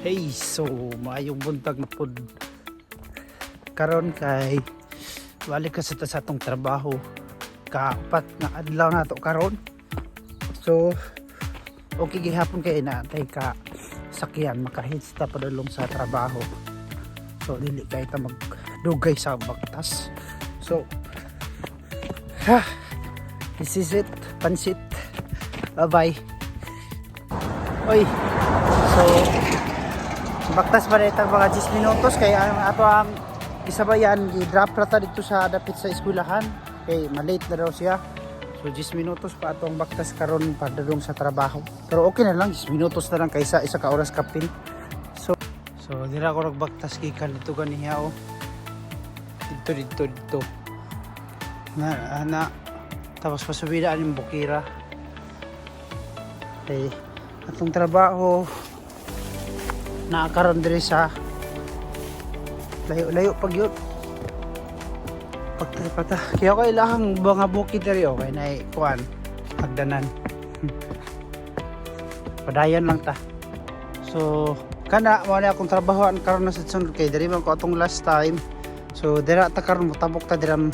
Hey, so maayong buntag na pod karon kay balik ka sa atong trabaho kaapat na adlaw na to karon. So okay gihapon kay naantay ka sakyan makahits ta padulong sa trabaho. So dili kay ta magdugay sa baktas. So this is it, pansit. Bye bye. Oy, so baktas pa rin mga 10 minutos kaya ato ang isabayan i-drop rata dito sa dapit sa eskwelahan kay malate na daw siya. So 10 minutos pa atong baktas karon padulong sa trabaho, pero okay na lang, 10 minutos na lang kaysa isa ka oras kapin. So dira ko nagbaktas gikan dito ganiya o dito na tapos pasubidaan yung bukira kay atong trabaho nakakaroon din sa layo pag yun pagtripata kaya ko ilahang mga bukid na rin okay na ikuan hagdanan padayan lang ta. So kana mo na akong trabahoan karon na sa sunod kay diri man ko atong last time. So dira ta karon motabok ta diram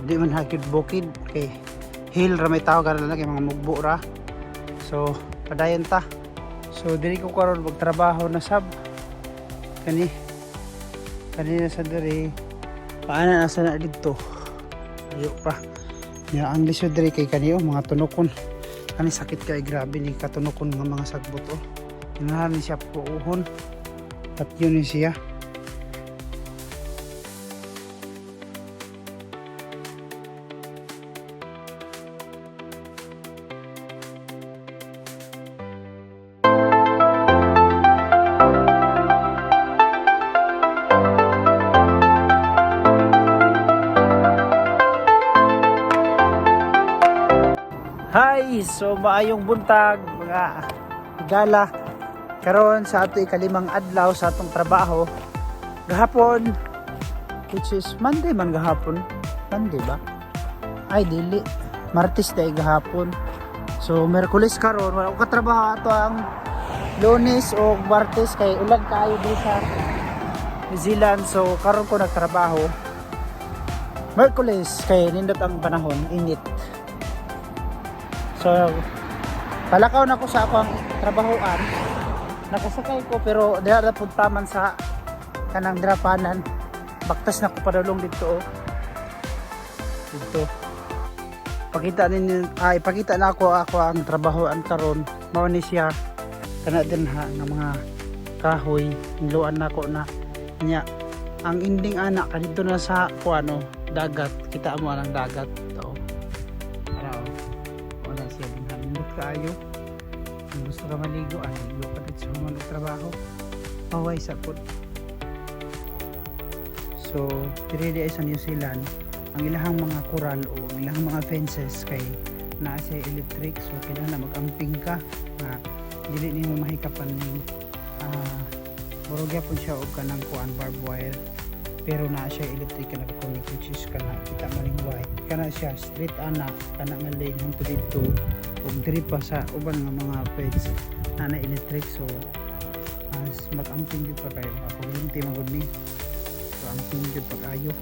di man hagid bukid kay hill ra may tao karon lang kay mga mugbo ra. So padayon ta. So diri ko karon magtrabaho na sab kanina sa diri paana nasa na dito ayo pa ya ang lisod diri kay kaniyo mga tunokon kani sakit kay grabe ni katunokon nga mga sagbot oh inahan ni siya puuhon at yun ni siya. Hi! So maayong buntag mga gala karon sa ato ikalimang adlaw sa atong trabaho gahapon, which is Monday man gahapon. Monday ba? Ay dili, Martes day gahapon. So Miyerkules karon wala ko katrabaho ato ang Lunes o Martes kay ulan kaayo diri sa New Zealand. So karon ko nagtrabaho Miyerkules kay nindot ang panahon, init. So palakaw na ko sa akong trabahoan, nakasakay ko pero dira punta man sa kanang drapanan, baktas na ko padulong dito oh. Dito pakita ninyo ipakita na ako ang trabahoan karon mao ni siya kana din ha nga mga kahoy niluan nako na nya ang ending anak kadto na sa kuano dagat, kita mo ang dagat to. Kayo kung gusto ka maligo ligo ka dito sa mga trabaho paway sa pod. So diri sa New Zealand ang ilahang mga coral o ang ilahang mga fences kay naa siya electric, so kailangan mag-amping ka na dili nimo mahikapan ni murag gyapon siya og kanang kuan barbed wire pero naa siya electric ka naka-connect, which is kana kita maring white kana siya straight ana kana nga lane hangtod dito ug diri pa sa uban nga mga pets na electric. So as mag-amping gyud pa kayo ako kuryente magud ni, so amping gyud pag ayo.